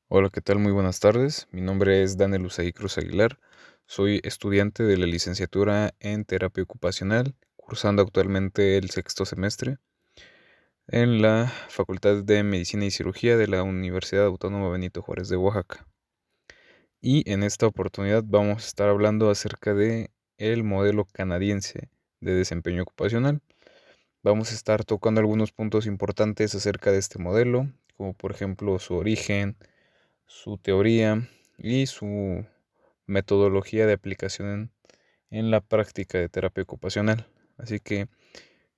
Hola, ¿qué tal? Muy buenas tardes. Mi nombre es Daniel Usaí Cruz Aguilar. Soy estudiante de la licenciatura en terapia ocupacional, cursando actualmente el sexto semestre en la Facultad de Medicina y Cirugía de la Universidad Autónoma Benito Juárez de Oaxaca. Y en esta oportunidad vamos a estar hablando acerca de el modelo canadiense de desempeño ocupacional. Vamos a estar tocando algunos puntos importantes acerca de este modelo, como por ejemplo su origen, su teoría y su metodología de aplicación en la práctica de terapia ocupacional. Así que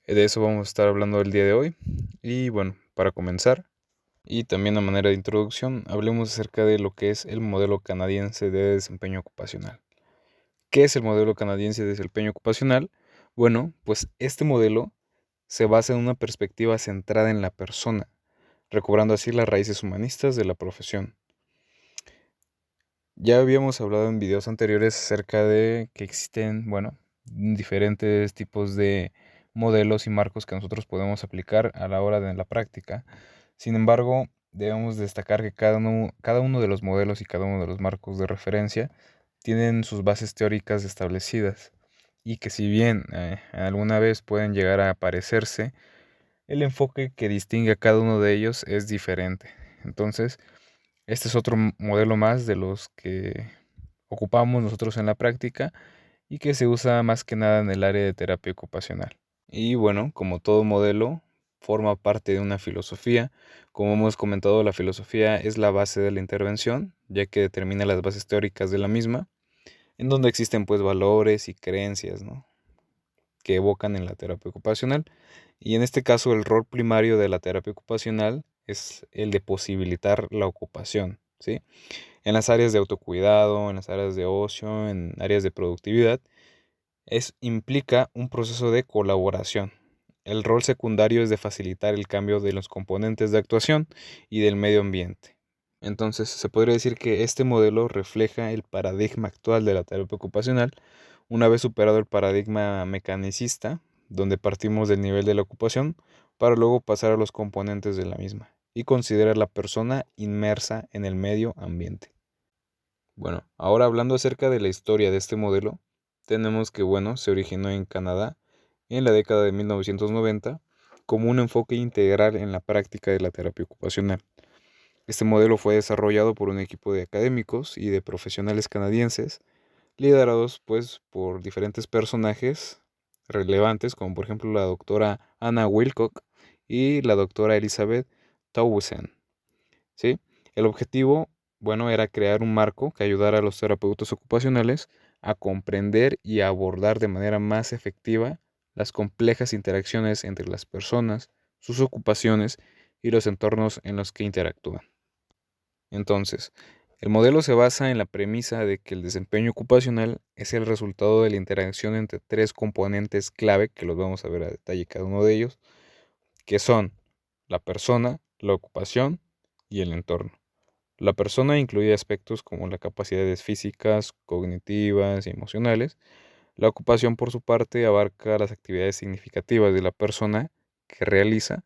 de eso vamos a estar hablando el día de hoy. Y bueno, para comenzar, y también a manera de introducción, hablemos acerca de lo que es el modelo canadiense de desempeño ocupacional. ¿Qué es el modelo canadiense de desempeño ocupacional? Bueno, pues este modelo se basa en una perspectiva centrada en la persona, recobrando así las raíces humanistas de la profesión. Ya habíamos hablado en videos anteriores acerca de que existen, bueno, diferentes tipos de modelos y marcos que nosotros podemos aplicar a la hora de la práctica. Sin embargo, debemos destacar que cada uno de los modelos y cada uno de los marcos de referencia tienen sus bases teóricas establecidas y que si bien alguna vez pueden llegar a parecerse, el enfoque que distingue a cada uno de ellos es diferente. Entonces, este es otro modelo más de los que ocupamos nosotros en la práctica y que se usa más que nada en el área de terapia ocupacional. Y bueno, como todo modelo, forma parte de una filosofía. Como hemos comentado, la filosofía es la base de la intervención, ya que determina las bases teóricas de la misma, en donde existen pues valores y creencias, ¿no?, que evocan en la terapia ocupacional. Y en este caso el rol primario de la terapia ocupacional es el de posibilitar la ocupación, ¿sí?, en las áreas de autocuidado, en las áreas de ocio, en áreas de productividad. Implica un proceso de colaboración. El rol secundario es de facilitar el cambio de los componentes de actuación y del medio ambiente. Entonces, se podría decir que este modelo refleja el paradigma actual de la terapia ocupacional, una vez superado el paradigma mecanicista, donde partimos del nivel de la ocupación para luego pasar a los componentes de la misma y considerar la persona inmersa en el medio ambiente. Bueno, ahora hablando acerca de la historia de este modelo, tenemos que, bueno, se originó en Canadá en la década de 1990 como un enfoque integral en la práctica de la terapia ocupacional. Este modelo fue desarrollado por un equipo de académicos y de profesionales canadienses, liderados pues por diferentes personajes relevantes, como por ejemplo la doctora Anna Wilcock y la doctora Elizabeth Townsend. ¿Sí? El objetivo, bueno, era crear un marco que ayudara a los terapeutas ocupacionales a comprender y a abordar de manera más efectiva las complejas interacciones entre las personas, sus ocupaciones y los entornos en los que interactúan. Entonces, el modelo se basa en la premisa de que el desempeño ocupacional es el resultado de la interacción entre tres componentes clave, que los vamos a ver a detalle cada uno de ellos, que son la persona, la ocupación y el entorno. La persona incluye aspectos como las capacidades físicas, cognitivas y emocionales. La ocupación, por su parte, abarca las actividades significativas de la persona que realiza.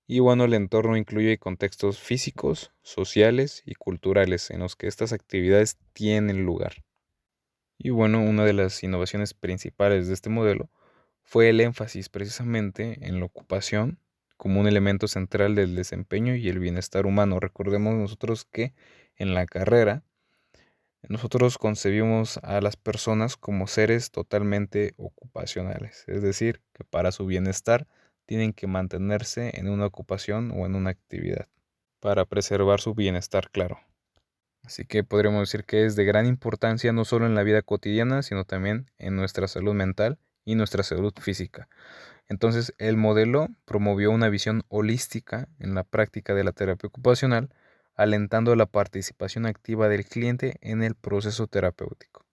Y bueno, el entorno incluye contextos físicos, sociales y culturales en los que estas actividades tienen lugar. Y bueno, una de las innovaciones principales de este modelo fue el énfasis precisamente en la ocupación como un elemento central del desempeño y el bienestar humano. Recordemos nosotros que en la carrera nosotros concebimos a las personas como seres totalmente ocupacionales, es decir, que para su bienestar tienen que mantenerse en una ocupación o en una actividad para preservar su bienestar, claro. Así que podríamos decir que es de gran importancia no solo en la vida cotidiana, sino también en nuestra salud mental y nuestra salud física. Entonces, el modelo promovió una visión holística en la práctica de la terapia ocupacional, alentando la participación activa del cliente en el proceso terapéutico.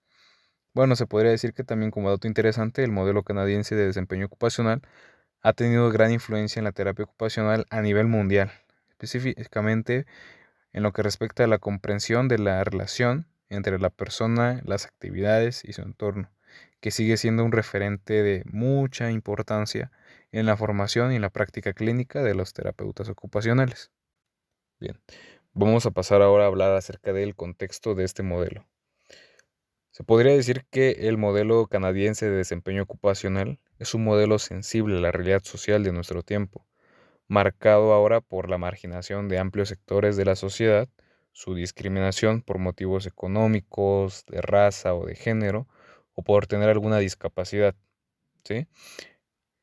Bueno, se podría decir que también, como dato interesante, el modelo canadiense de desempeño ocupacional ha tenido gran influencia en la terapia ocupacional a nivel mundial, específicamente en lo que respecta a la comprensión de la relación entre la persona, las actividades y su entorno, que sigue siendo un referente de mucha importancia en la formación y en la práctica clínica de los terapeutas ocupacionales. Bien, Vamos a pasar ahora a hablar acerca del contexto de este modelo. Se podría decir que el modelo canadiense de desempeño ocupacional es un modelo sensible a la realidad social de nuestro tiempo, marcado ahora por la marginación de amplios sectores de la sociedad, su discriminación por motivos económicos, de raza o de género, o por tener alguna discapacidad, ¿sí?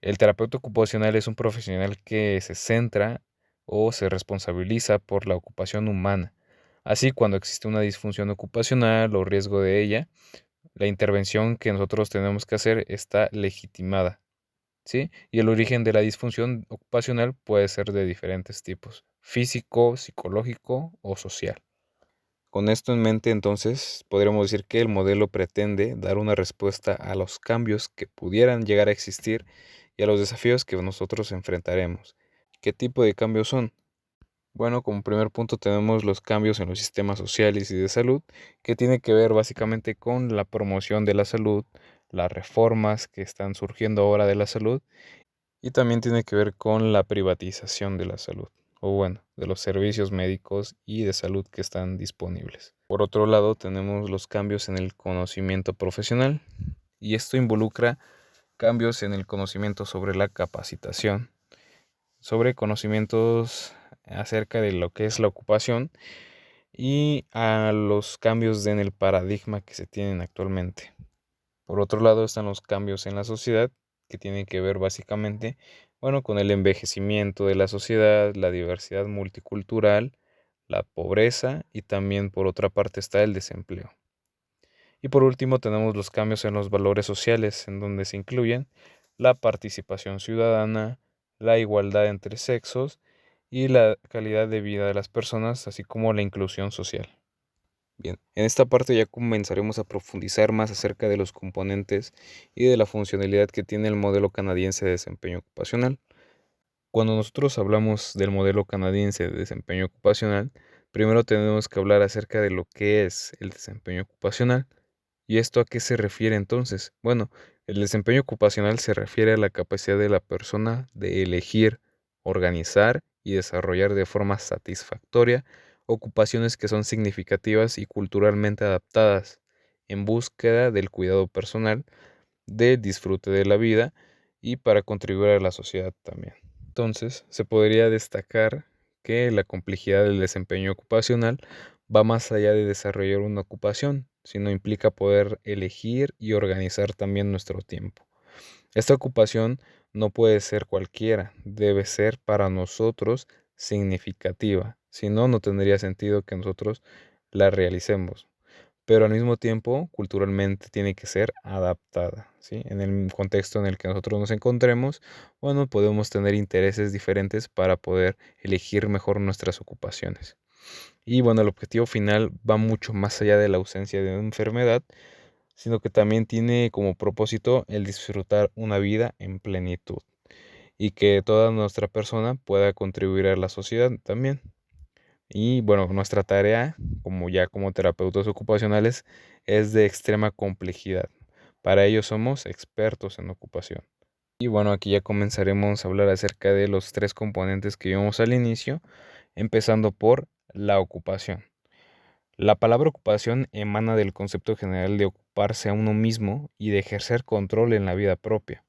El terapeuta ocupacional es un profesional que se centra o se responsabiliza por la ocupación humana. Así, cuando existe una disfunción ocupacional o riesgo de ella, la intervención que nosotros tenemos que hacer está legitimada, ¿sí? Y el origen de la disfunción ocupacional puede ser de diferentes tipos: físico, psicológico o social. Con esto en mente, entonces, podríamos decir que el modelo pretende dar una respuesta a los cambios que pudieran llegar a existir y a los desafíos que nosotros enfrentaremos. ¿Qué tipo de cambios son? Bueno, como primer punto tenemos los cambios en los sistemas sociales y de salud, que tiene que ver básicamente con la promoción de la salud, las reformas que están surgiendo ahora de la salud, y también tiene que ver con la privatización de la salud, o bueno, de los servicios médicos y de salud que están disponibles. Por otro lado, tenemos los cambios en el conocimiento profesional, y esto involucra cambios en el conocimiento sobre la capacitación, sobre conocimientos acerca de lo que es la ocupación y a los cambios en el paradigma que se tienen actualmente. Por otro lado están los cambios en la sociedad, que tienen que ver básicamente, bueno, con el envejecimiento de la sociedad, la diversidad multicultural, la pobreza y también por otra parte está el desempleo. Y por último tenemos los cambios en los valores sociales, en donde se incluyen la participación ciudadana, la igualdad entre sexos y la calidad de vida de las personas, así como la inclusión social. Bien, en esta parte ya comenzaremos a profundizar más acerca de los componentes y de la funcionalidad que tiene el modelo canadiense de desempeño ocupacional. Cuando nosotros hablamos del modelo canadiense de desempeño ocupacional, primero tenemos que hablar acerca de lo que es el desempeño ocupacional. ¿Y esto a qué se refiere entonces? Bueno, el desempeño ocupacional se refiere a la capacidad de la persona de elegir, organizar y desarrollar de forma satisfactoria ocupaciones que son significativas y culturalmente adaptadas, en búsqueda del cuidado personal, del disfrute de la vida y para contribuir a la sociedad también. Entonces, se podría destacar que la complejidad del desempeño ocupacional va más allá de desarrollar una ocupación, sino implica poder elegir y organizar también nuestro tiempo. Esta ocupación no puede ser cualquiera, debe ser para nosotros significativa, si no, no tendría sentido que nosotros la realicemos, pero al mismo tiempo culturalmente tiene que ser adaptada, ¿sí? En el contexto en el que nosotros nos encontremos, bueno, podemos tener intereses diferentes para poder elegir mejor nuestras ocupaciones. Y bueno, el objetivo final va mucho más allá de la ausencia de una enfermedad, sino que también tiene como propósito el disfrutar una vida en plenitud y que toda nuestra persona pueda contribuir a la sociedad también. Y bueno, nuestra tarea, como terapeutas ocupacionales, es de extrema complejidad. Para ello somos expertos en ocupación. Y bueno, aquí ya comenzaremos a hablar acerca de los tres componentes que vimos al inicio, empezando por la ocupación. La palabra ocupación emana del concepto general de ocuparse a uno mismo y de ejercer control en la vida propia.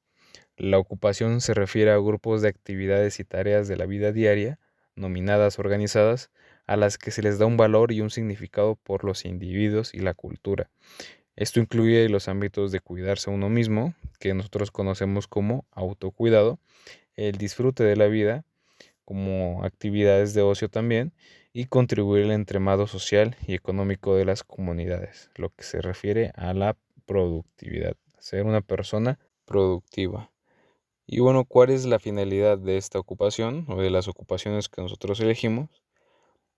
La ocupación se refiere a grupos de actividades y tareas de la vida diaria, nominadas organizadas, a las que se les da un valor y un significado por los individuos y la cultura. Esto incluye los ámbitos de cuidarse a uno mismo, que nosotros conocemos como autocuidado, el disfrute de la vida, como actividades de ocio también, y contribuir al entremado social y económico de las comunidades, lo que se refiere a la productividad, ser una persona productiva. Y bueno, ¿cuál es la finalidad de esta ocupación o de las ocupaciones que nosotros elegimos?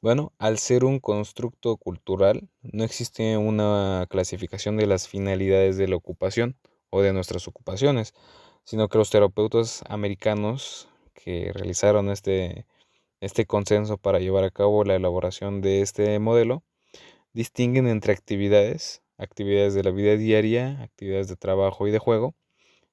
Bueno, al ser un constructo cultural, no existe una clasificación de las finalidades de la ocupación o de nuestras ocupaciones, sino que los terapeutas americanos que realizaron este consenso para llevar a cabo la elaboración de este modelo, distinguen entre actividades de la vida diaria, actividades de trabajo y de juego,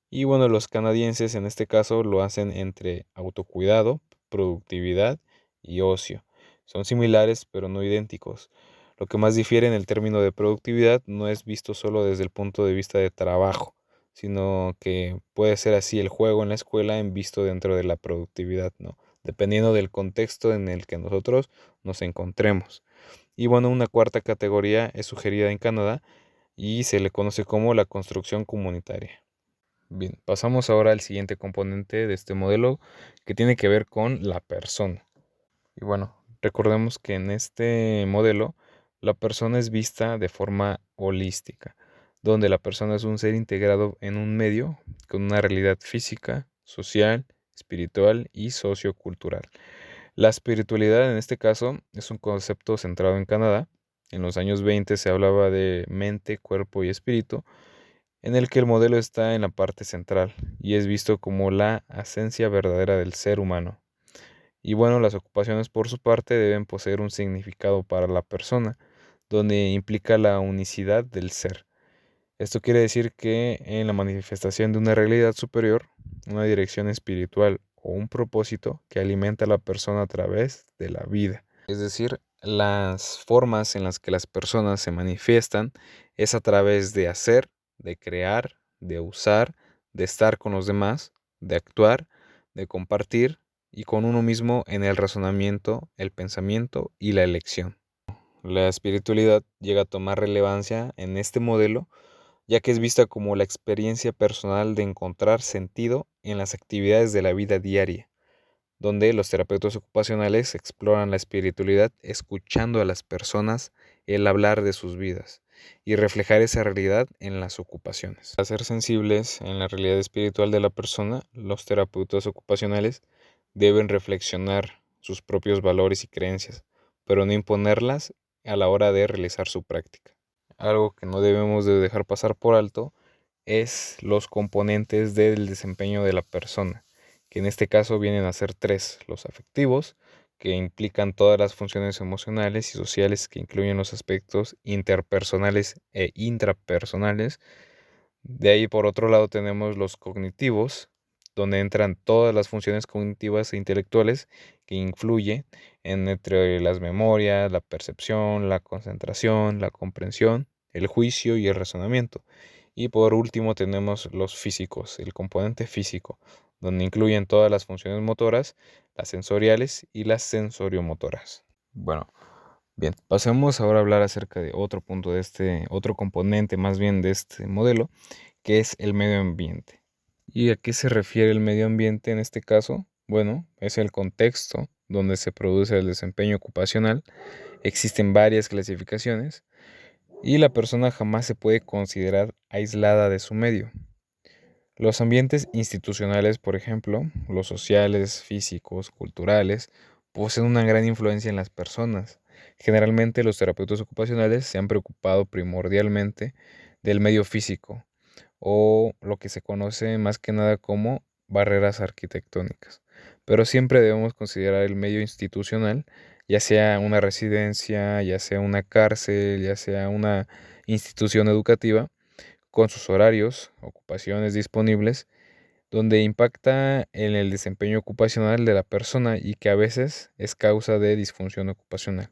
y bueno, los canadienses en este caso lo hacen entre autocuidado, productividad y ocio, Son similares pero no idénticos. Lo que más difiere en el término de productividad no es visto solo desde el punto de vista de trabajo, sino que puede ser así el juego en la escuela en visto dentro de la productividad, ¿no? Dependiendo del contexto en el que nosotros nos encontremos. Y bueno, una cuarta categoría es sugerida en Canadá y se le conoce como la construcción comunitaria. Bien, pasamos ahora al siguiente componente de este modelo que tiene que ver con la persona. Y bueno, recordemos que en este modelo la persona es vista de forma holística, donde la persona es un ser integrado en un medio con una realidad física, social, espiritual y sociocultural. La espiritualidad en este caso es un concepto centrado en Canadá. En los años 20 se hablaba de mente, cuerpo y espíritu, en el que el modelo está en la parte central y es visto como la esencia verdadera del ser humano. Y bueno, las ocupaciones por su parte deben poseer un significado para la persona, donde implica la unicidad del ser. Esto quiere decir que en la manifestación de una realidad superior, una dirección espiritual o un propósito que alimenta a la persona a través de la vida. Es decir, las formas en las que las personas se manifiestan es a través de hacer, de crear, de usar, de estar con los demás, de actuar, de compartir y con uno mismo en el razonamiento, el pensamiento y la elección. La espiritualidad llega a tomar relevancia en este modelo, ya que es vista como la experiencia personal de encontrar sentido en las actividades de la vida diaria, donde los terapeutas ocupacionales exploran la espiritualidad escuchando a las personas el hablar de sus vidas y reflejar esa realidad en las ocupaciones. Para ser sensibles en la realidad espiritual de la persona, los terapeutas ocupacionales deben reflexionar sus propios valores y creencias, pero no imponerlas a la hora de realizar su práctica. Algo que no debemos de dejar pasar por alto es los componentes del desempeño de la persona, que en este caso vienen a ser tres: los afectivos, que implican todas las funciones emocionales y sociales que incluyen los aspectos interpersonales e intrapersonales. De ahí por otro lado tenemos los cognitivos, donde entran todas las funciones cognitivas e intelectuales que influyen entre las memorias, la percepción, la concentración, la comprensión, el juicio y el razonamiento. Y por último tenemos los físicos, el componente físico, donde incluyen todas las funciones motoras, las sensoriales y las sensoriomotoras. Bueno, bien, pasemos ahora a hablar acerca de otro punto de otro componente más bien de este modelo, que es el medio ambiente. ¿Y a qué se refiere el medio ambiente en este caso? Bueno, es el contexto donde se produce el desempeño ocupacional. Existen varias clasificaciones y la persona jamás se puede considerar aislada de su medio. Los ambientes institucionales, por ejemplo, los sociales, físicos, culturales, poseen una gran influencia en las personas. Generalmente los terapeutas ocupacionales se han preocupado primordialmente del medio físico, o lo que se conoce más que nada como barreras arquitectónicas. Pero siempre debemos considerar el medio institucional, ya sea una residencia, ya sea una cárcel, ya sea una institución educativa, con sus horarios, ocupaciones disponibles, donde impacta en el desempeño ocupacional de la persona y que a veces es causa de disfunción ocupacional.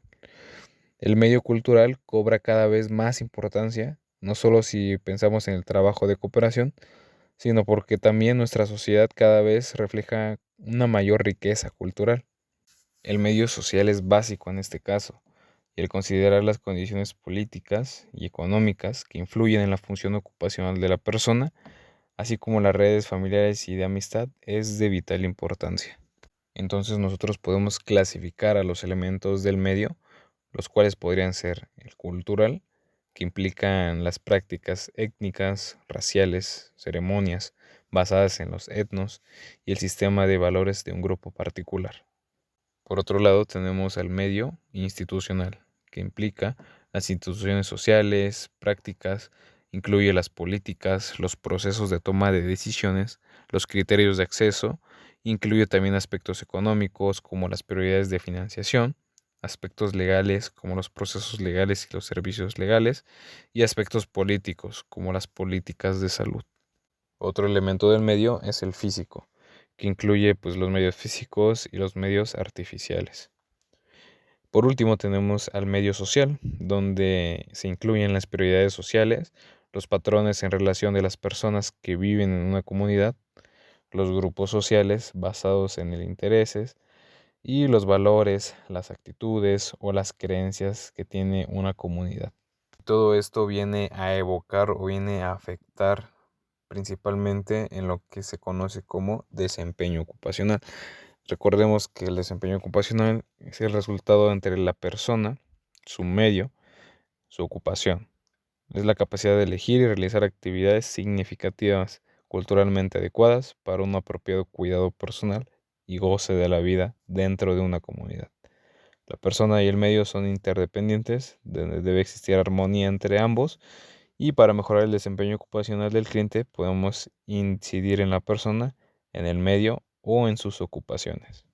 El medio cultural cobra cada vez más importancia, no solo si pensamos en el trabajo de cooperación, sino porque también nuestra sociedad cada vez refleja una mayor riqueza cultural. El medio social es básico en este caso, y el considerar las condiciones políticas y económicas que influyen en la función ocupacional de la persona, así como las redes familiares y de amistad, es de vital importancia. Entonces nosotros podemos clasificar a los elementos del medio, los cuales podrían ser el cultural, que implican las prácticas étnicas, raciales, ceremonias basadas en los etnos y el sistema de valores de un grupo particular. Por otro lado, tenemos al medio institucional, que implica las instituciones sociales, prácticas, incluye las políticas, los procesos de toma de decisiones, los criterios de acceso, incluye también aspectos económicos como las prioridades de financiación, aspectos legales como los procesos legales y los servicios legales, y aspectos políticos como las políticas de salud. Otro elemento del medio es el físico, que incluye pues los medios físicos y los medios artificiales. Por último tenemos al medio social, donde se incluyen las prioridades sociales, los patrones en relación de las personas que viven en una comunidad, los grupos sociales basados en el intereses y los valores, las actitudes o las creencias que tiene una comunidad. Todo esto viene a evocar o viene a afectar principalmente en lo que se conoce como desempeño ocupacional. Recordemos que el desempeño ocupacional es el resultado entre la persona, su medio, su ocupación. Es la capacidad de elegir y realizar actividades significativas, culturalmente adecuadas para un apropiado cuidado personal y goce de la vida dentro de una comunidad. La persona y el medio son interdependientes, debe existir armonía entre ambos y para mejorar el desempeño ocupacional del cliente podemos incidir en la persona, en el medio o en sus ocupaciones.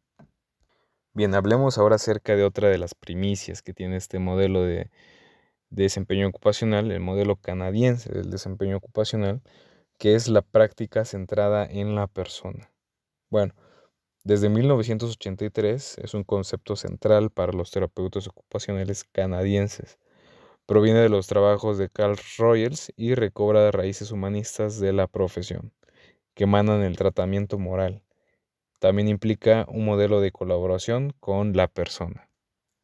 Bien, hablemos ahora acerca de otra de las primicias que tiene este modelo de desempeño ocupacional, el modelo canadiense del desempeño ocupacional, que es la práctica centrada en la persona. Bueno, desde 1983 es un concepto central para los terapeutas ocupacionales canadienses. Proviene de los trabajos de Carl Rogers y recobra raíces humanistas de la profesión, que emanan el tratamiento moral. También implica un modelo de colaboración con la persona.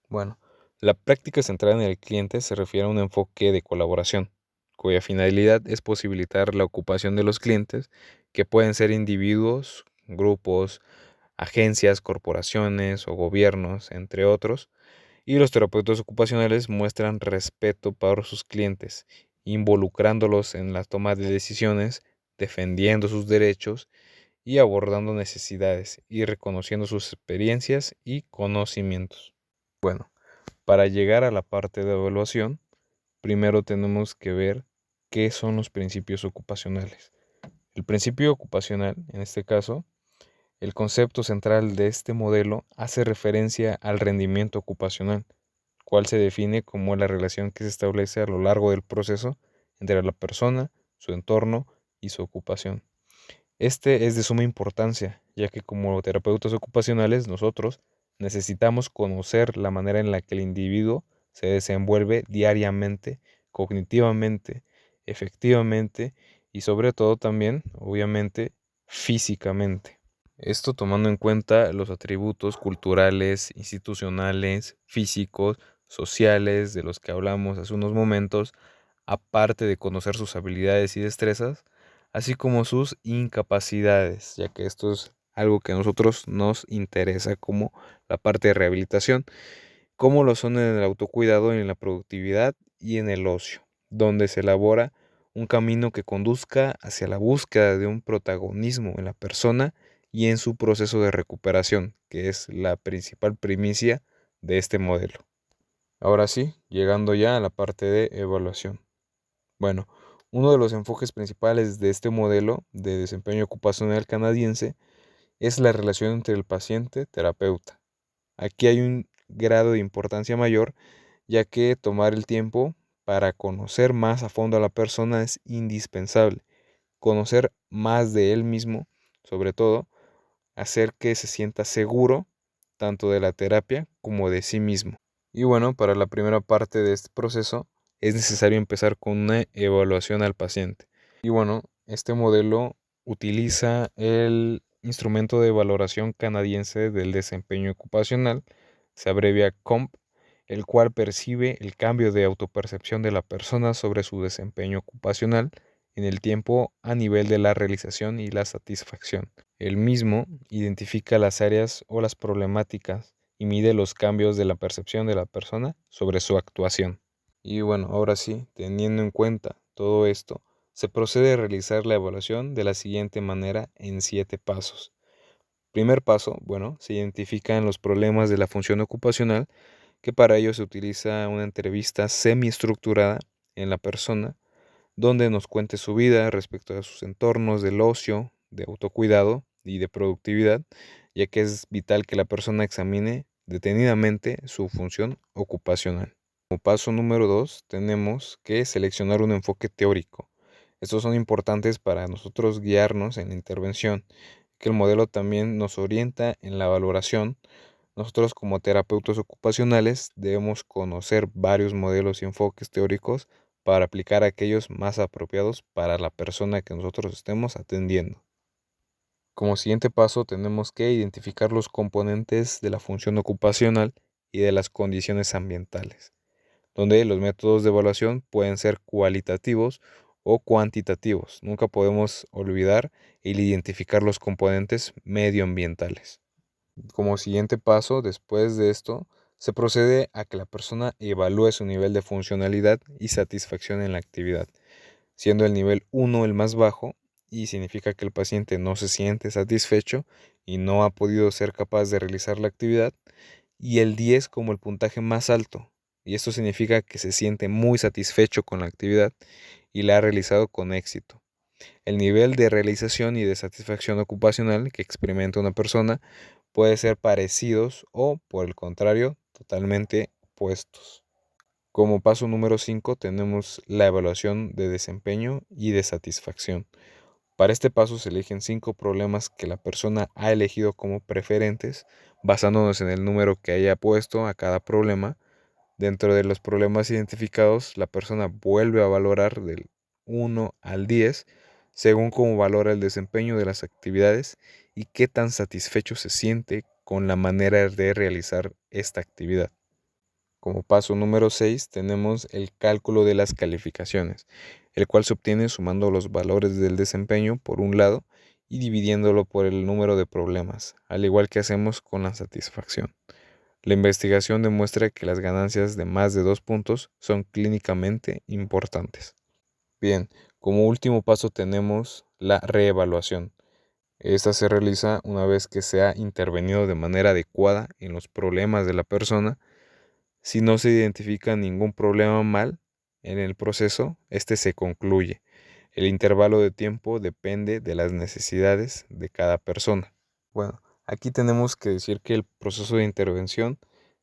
Bueno, la práctica centrada en el cliente se refiere a un enfoque de colaboración, cuya finalidad es posibilitar la ocupación de los clientes, que pueden ser individuos, grupos, agencias, corporaciones o gobiernos, entre otros, y los terapeutas ocupacionales muestran respeto para sus clientes, involucrándolos en la toma de decisiones, defendiendo sus derechos y abordando necesidades y reconociendo sus experiencias y conocimientos. Bueno, para llegar a la parte de evaluación, primero tenemos que ver qué son los principios ocupacionales. El principio ocupacional, en este caso, el concepto central de este modelo hace referencia al rendimiento ocupacional, cual se define como la relación que se establece a lo largo del proceso entre la persona, su entorno y su ocupación. Este es de suma importancia, ya que como terapeutas ocupacionales nosotros necesitamos conocer la manera en la que el individuo se desenvuelve diariamente, cognitivamente, efectivamente y sobre todo también, obviamente, físicamente. Esto tomando en cuenta los atributos culturales, institucionales, físicos, sociales de los que hablamos hace unos momentos, aparte de conocer sus habilidades y destrezas, así como sus incapacidades, ya que esto es algo que a nosotros nos interesa como la parte de rehabilitación, como lo son en el autocuidado, en la productividad y en el ocio, donde se elabora un camino que conduzca hacia la búsqueda de un protagonismo en la persona y en su proceso de recuperación, que es la principal primicia de este modelo. Ahora sí, llegando ya a la parte de evaluación. Bueno, uno de los enfoques principales de este modelo de desempeño ocupacional canadiense es la relación entre el paciente-terapeuta. Aquí hay un grado de importancia mayor, ya que tomar el tiempo para conocer más a fondo a la persona es indispensable. Conocer más de él mismo, sobre todo, hacer que se sienta seguro tanto de la terapia como de sí mismo. Y bueno, para la primera parte de este proceso es necesario empezar con una evaluación al paciente. Y bueno, este modelo utiliza el instrumento de valoración canadiense del desempeño ocupacional, se abrevia COMP, el cual percibe el cambio de autopercepción de la persona sobre su desempeño ocupacional en el tiempo a nivel de la realización y la satisfacción. El mismo identifica las áreas o las problemáticas y mide los cambios de la percepción de la persona sobre su actuación. Y bueno, ahora sí, teniendo en cuenta todo esto, se procede a realizar la evaluación de la siguiente manera en 7 pasos. Primer paso, bueno, se identifican los problemas de la función ocupacional, que para ello se utiliza una entrevista semiestructurada en la persona, donde nos cuente su vida respecto a sus entornos del ocio, de autocuidado y de productividad, ya que es vital que la persona examine detenidamente su función ocupacional. Como paso número 2, tenemos que seleccionar un enfoque teórico. Estos son importantes para nosotros guiarnos en la intervención, que el modelo también nos orienta en la valoración, Nosotros como terapeutas ocupacionales debemos conocer varios modelos y enfoques teóricos para aplicar aquellos más apropiados para la persona que nosotros estemos atendiendo. Como siguiente paso tenemos que identificar los componentes de la función ocupacional y de las condiciones ambientales, donde los métodos de evaluación pueden ser cualitativos o cuantitativos. Nunca podemos olvidar el identificar los componentes medioambientales. Como siguiente paso, después de esto, se procede a que la persona evalúe su nivel de funcionalidad y satisfacción en la actividad, siendo el nivel 1 el más bajo y significa que el paciente no se siente satisfecho y no ha podido ser capaz de realizar la actividad, y el 10 como el puntaje más alto, y esto significa que se siente muy satisfecho con la actividad y la ha realizado con éxito. El nivel de realización y de satisfacción ocupacional que experimenta una persona puede ser parecidos o, por el contrario, totalmente opuestos. Como paso número 5 tenemos la evaluación de desempeño y de satisfacción. Para este paso se eligen 5 problemas que la persona ha elegido como preferentes, basándonos en el número que haya puesto a cada problema. Dentro de los problemas identificados, la persona vuelve a valorar del 1 al 10, según cómo valora el desempeño de las actividades y qué tan satisfecho se siente con la manera de realizar esta actividad. Como paso número 6 tenemos el cálculo de las calificaciones, el cual se obtiene sumando los valores del desempeño por un lado y dividiéndolo por el número de problemas, al igual que hacemos con la satisfacción. La investigación demuestra que las ganancias de más de 2 puntos son clínicamente importantes. Bien, como último paso tenemos la reevaluación. Esta se realiza una vez que se ha intervenido de manera adecuada en los problemas de la persona. Si no se identifica ningún problema mal en el proceso, este se concluye. El intervalo de tiempo depende de las necesidades de cada persona. Bueno, aquí tenemos que decir que el proceso de intervención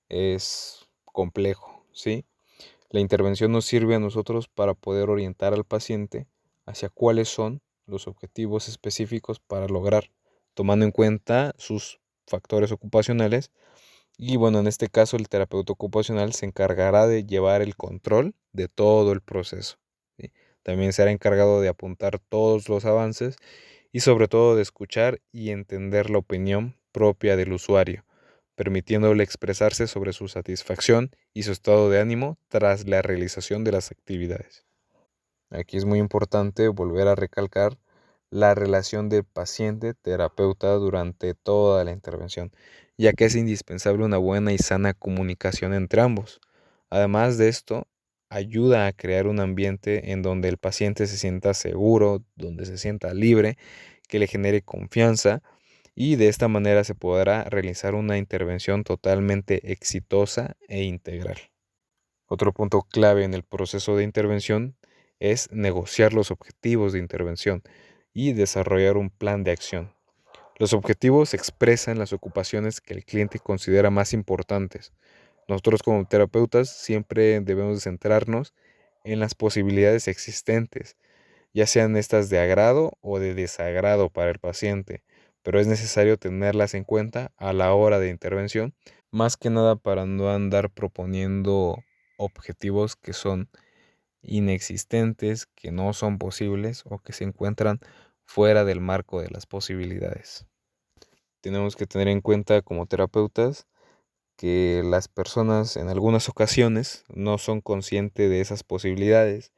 es complejo, ¿sí? La intervención nos sirve a nosotros para poder orientar al paciente hacia cuáles son los objetivos específicos para lograr, tomando en cuenta sus factores ocupacionales. Y bueno, en este caso el terapeuta ocupacional se encargará de llevar el control de todo el proceso, ¿sí? También será encargado de apuntar todos los avances y sobre todo de escuchar y entender la opinión propia del usuario, permitiéndole expresarse sobre su satisfacción y su estado de ánimo tras la realización de las actividades. Aquí es muy importante volver a recalcar la relación del paciente-terapeuta durante toda la intervención, ya que es indispensable una buena y sana comunicación entre ambos. Además de esto, ayuda a crear un ambiente en donde el paciente se sienta seguro, donde se sienta libre, que le genere confianza, y de esta manera se podrá realizar una intervención totalmente exitosa e integral. Otro punto clave en el proceso de intervención es negociar los objetivos de intervención y desarrollar un plan de acción. Los objetivos expresan las ocupaciones que el cliente considera más importantes. Nosotros como terapeutas siempre debemos centrarnos en las posibilidades existentes, ya sean estas de agrado o de desagrado para el paciente, pero es necesario tenerlas en cuenta a la hora de intervención, más que nada para no andar proponiendo objetivos que son inexistentes, que no son posibles o que se encuentran fuera del marco de las posibilidades. Tenemos que tener en cuenta como terapeutas que las personas en algunas ocasiones no son conscientes de esas posibilidades,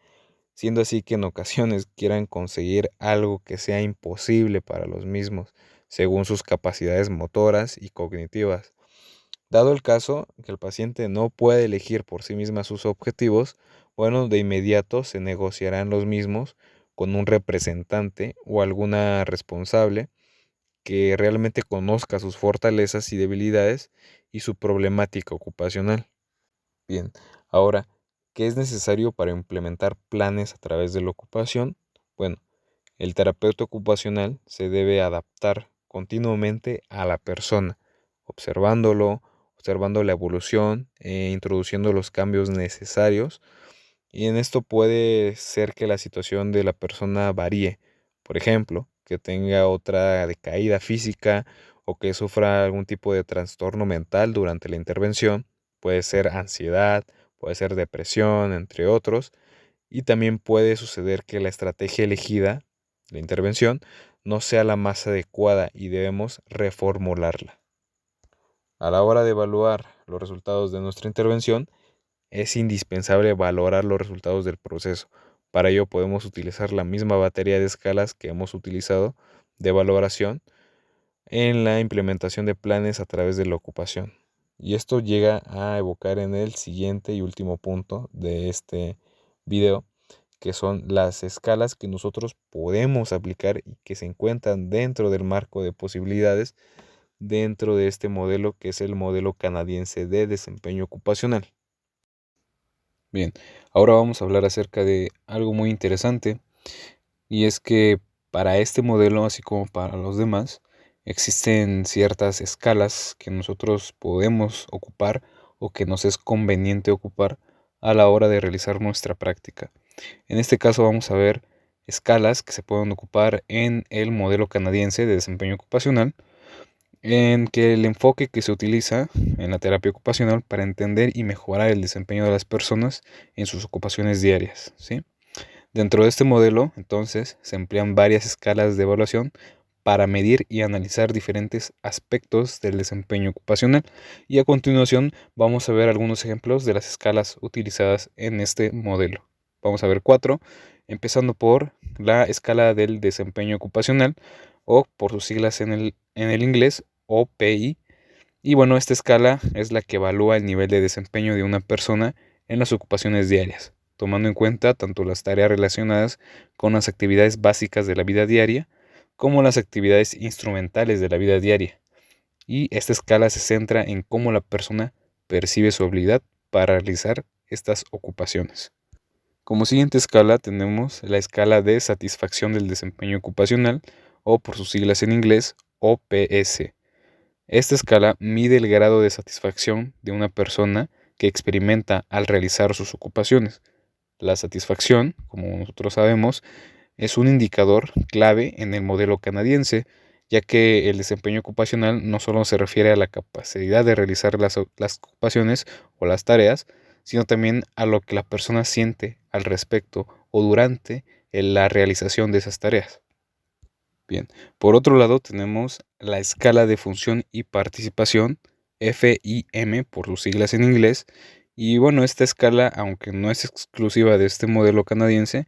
siendo así que en ocasiones quieran conseguir algo que sea imposible para los mismos, según sus capacidades motoras y cognitivas. Dado el caso que el paciente no puede elegir por sí misma sus objetivos, bueno, de inmediato se negociarán los mismos con un representante o alguna responsable que realmente conozca sus fortalezas y debilidades y su problemática ocupacional. Bien, ahora, ¿qué es necesario para implementar planes a través de la ocupación? Bueno, el terapeuta ocupacional se debe adaptar continuamente a la persona, observándolo, observando la evolución e introduciendo los cambios necesarios. Y en esto puede ser que la situación de la persona varíe. Por ejemplo, que tenga otra decaída física o que sufra algún tipo de trastorno mental durante la intervención. Puede ser ansiedad, puede ser depresión, entre otros. Y también puede suceder que la estrategia elegida, la intervención, no sea la más adecuada y debemos reformularla. A la hora de evaluar los resultados de nuestra intervención, es indispensable valorar los resultados del proceso. Para ello podemos utilizar la misma batería de escalas que hemos utilizado de valoración en la implementación de planes a través de la ocupación. Y esto llega a evocar en el siguiente y último punto de este video, que son las escalas que nosotros podemos aplicar y que se encuentran dentro del marco de posibilidades dentro de este modelo, que es el modelo canadiense de desempeño ocupacional. Bien, ahora vamos a hablar acerca de algo muy interesante, y es que para este modelo, así como para los demás, existen ciertas escalas que nosotros podemos ocupar o que nos es conveniente ocupar a la hora de realizar nuestra práctica. En este caso vamos a ver escalas que se pueden ocupar en el modelo canadiense de desempeño ocupacional, en que el enfoque que se utiliza en la terapia ocupacional para entender y mejorar el desempeño de las personas en sus ocupaciones diarias, ¿sí? Dentro de este modelo, entonces, se emplean varias escalas de evaluación para medir y analizar diferentes aspectos del desempeño ocupacional. Y a continuación vamos a ver algunos ejemplos de las escalas utilizadas en este modelo. Vamos a ver 4, empezando por la escala del desempeño ocupacional, o por sus siglas en el inglés, OPI. Y bueno, esta escala es la que evalúa el nivel de desempeño de una persona en las ocupaciones diarias, tomando en cuenta tanto las tareas relacionadas con las actividades básicas de la vida diaria, como las actividades instrumentales de la vida diaria. Y esta escala se centra en cómo la persona percibe su habilidad para realizar estas ocupaciones. Como siguiente escala tenemos la escala de satisfacción del desempeño ocupacional, o por sus siglas en inglés, OPS. Esta escala mide el grado de satisfacción de una persona que experimenta al realizar sus ocupaciones. La satisfacción, como nosotros sabemos, es un indicador clave en el modelo canadiense, ya que el desempeño ocupacional no solo se refiere a la capacidad de realizar las ocupaciones o las tareas, sino también a lo que la persona siente al respecto o durante la realización de esas tareas. Bien, por otro lado tenemos la escala de función y participación, FIM por sus siglas en inglés. Y bueno, esta escala, aunque no es exclusiva de este modelo canadiense,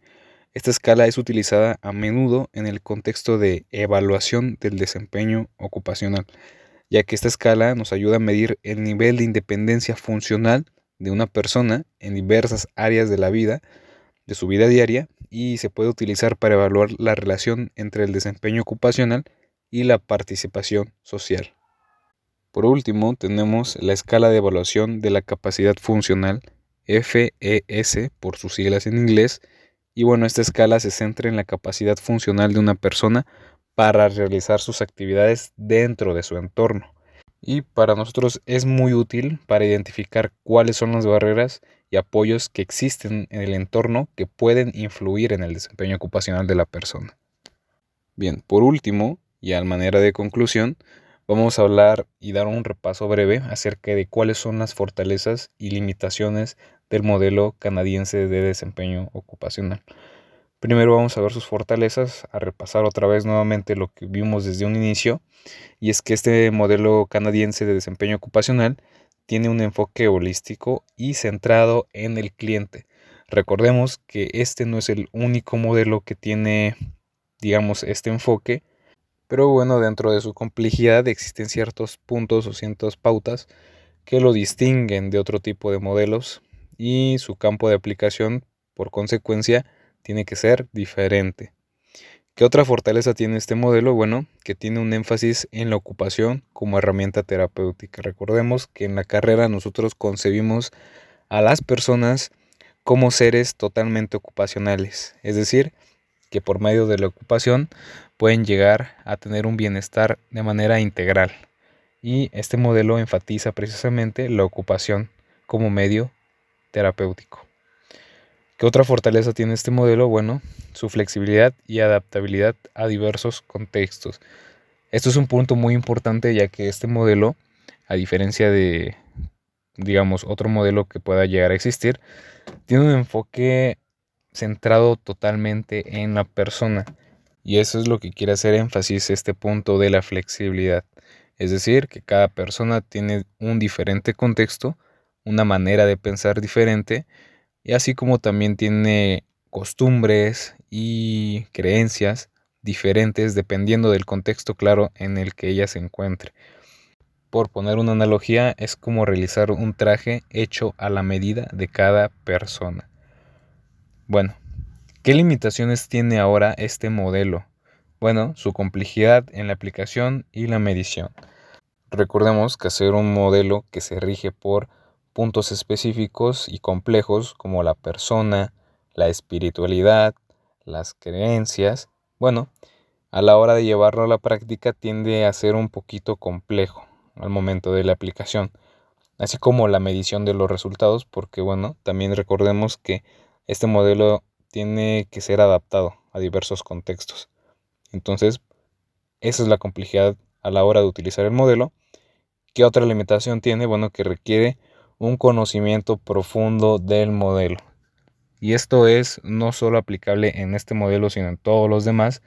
esta escala es utilizada a menudo en el contexto de evaluación del desempeño ocupacional, ya que esta escala nos ayuda a medir el nivel de independencia funcional de una persona en diversas áreas de la vida, de su vida diaria, y se puede utilizar para evaluar la relación entre el desempeño ocupacional y la participación social. Por último, tenemos la escala de evaluación de la capacidad funcional, FES por sus siglas en inglés. Y bueno, esta escala se centra en la capacidad funcional de una persona para realizar sus actividades dentro de su entorno. Y para nosotros es muy útil para identificar cuáles son las barreras y apoyos que existen en el entorno que pueden influir en el desempeño ocupacional de la persona. Bien, por último, y a manera de conclusión, vamos a hablar y dar un repaso breve acerca de cuáles son las fortalezas y limitaciones del modelo canadiense de desempeño ocupacional. Primero vamos a ver sus fortalezas, a repasar otra vez nuevamente lo que vimos desde un inicio, y es que este modelo canadiense de desempeño ocupacional tiene un enfoque holístico y centrado en el cliente. Recordemos que este no es el único modelo que tiene, digamos, este enfoque, pero bueno, dentro de su complejidad existen ciertos puntos o ciertas pautas que lo distinguen de otro tipo de modelos, y su campo de aplicación, por consecuencia, tiene que ser diferente. ¿Qué otra fortaleza tiene este modelo? Bueno, que tiene un énfasis en la ocupación como herramienta terapéutica. Recordemos que en la carrera nosotros concebimos a las personas como seres totalmente ocupacionales, es decir, que por medio de la ocupación pueden llegar a tener un bienestar de manera integral. Y este modelo enfatiza precisamente la ocupación como medio terapéutico. ¿Qué otra fortaleza tiene este modelo? Bueno, su flexibilidad y adaptabilidad a diversos contextos. Esto es un punto muy importante, ya que este modelo, a diferencia de, digamos, otro modelo que pueda llegar a existir, tiene un enfoque centrado totalmente en la persona. Y eso es lo que quiere hacer énfasis este punto de la flexibilidad. Es decir, que cada persona tiene un diferente contexto, una manera de pensar diferente, y así como también tiene costumbres y creencias diferentes dependiendo del contexto claro en el que ella se encuentre. Por poner una analogía, es como realizar un traje hecho a la medida de cada persona. Bueno, ¿qué limitaciones tiene ahora este modelo? Bueno, su complejidad en la aplicación y la medición. Recordemos que hacer un modelo que se rige por puntos específicos y complejos como la persona, la espiritualidad, las creencias, bueno, a la hora de llevarlo a la práctica tiende a ser un poquito complejo al momento de la aplicación, así como la medición de los resultados, porque bueno, también recordemos que este modelo tiene que ser adaptado a diversos contextos. Entonces, esa es la complejidad a la hora de utilizar el modelo. ¿Qué otra limitación tiene? Bueno, que requiere un conocimiento profundo del modelo. Y esto es no solo aplicable en este modelo, sino en todos los demás.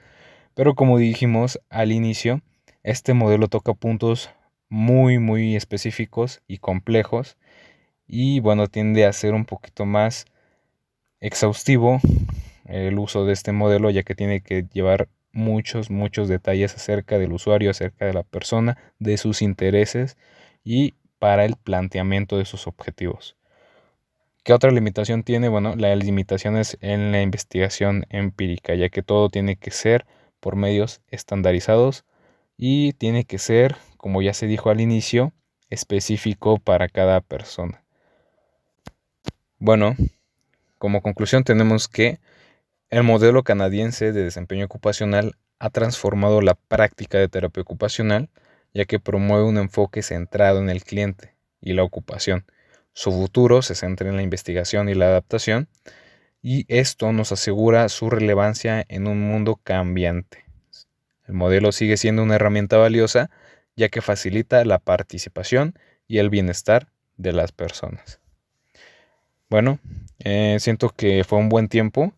Pero como dijimos al inicio, este modelo toca puntos muy específicos y complejos. Y bueno, tiende a ser un poquito más exhaustivo el uso de este modelo, ya que tiene que llevar muchos detalles acerca del usuario, acerca de la persona, de sus intereses y para el planteamiento de sus objetivos. ¿Qué otra limitación tiene? Bueno, la limitación es en la investigación empírica, ya que todo tiene que ser por medios estandarizados y tiene que ser, como ya se dijo al inicio, específico para cada persona. Bueno, como conclusión tenemos que el modelo canadiense de desempeño ocupacional ha transformado la práctica de terapia ocupacional, ya que promueve un enfoque centrado en el cliente y la ocupación. Su futuro se centra en la investigación y la adaptación, y esto nos asegura su relevancia en un mundo cambiante. El modelo sigue siendo una herramienta valiosa, ya que facilita la participación y el bienestar de las personas. Bueno, siento que fue un buen tiempo.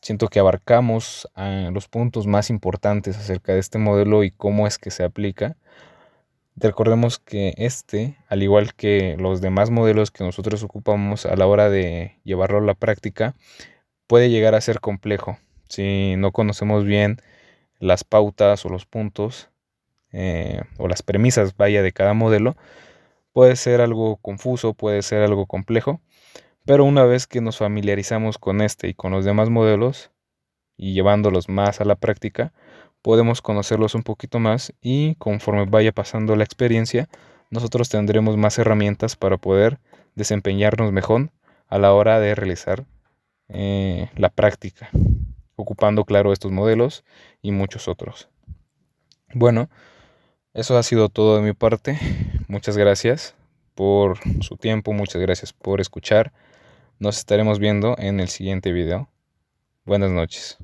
Siento que abarcamos los puntos más importantes acerca de este modelo y cómo es que se aplica. Recordemos que al igual que los demás modelos que nosotros ocupamos a la hora de llevarlo a la práctica, puede llegar a ser complejo. Si no conocemos bien las pautas o los puntos o las premisas, vaya, de cada modelo, puede ser algo confuso, puede ser algo complejo, pero una vez que nos familiarizamos con este y con los demás modelos, y llevándolos más a la práctica, podemos conocerlos un poquito más, y conforme vaya pasando la experiencia, nosotros tendremos más herramientas para poder desempeñarnos mejor a la hora de realizar la práctica, ocupando, claro, estos modelos y muchos otros. Bueno, eso ha sido todo de mi parte. Muchas gracias por su tiempo, muchas gracias por escuchar. Nos estaremos viendo en el siguiente video. Buenas noches.